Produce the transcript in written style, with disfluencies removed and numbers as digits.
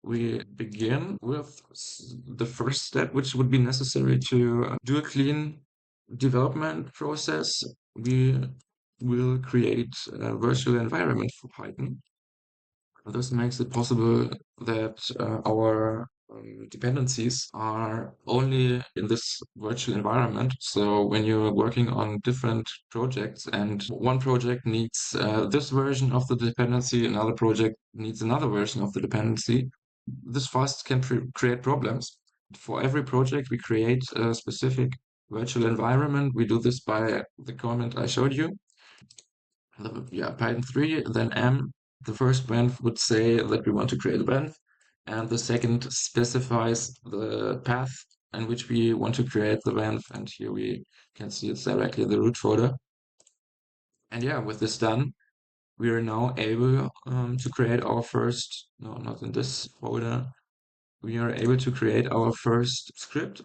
we begin with the first step, which would be necessary to do a clean development process. We will create a virtual environment for Python. This makes it possible that our dependencies are only in this virtual environment. So when you're working on different projects and one project needs this version of the dependency, another project needs another version of the dependency, this fast can create problems. For every project, we create a specific virtual environment. We do this by the comment I showed you. Python 3, then M. The first bench would say that we want to create a bench, and the second specifies the path in which we want to create the bench, and here we can see it's directly the root folder. And yeah, with this done, we are now able to create our first, no, not in this folder, we are able to create our first script.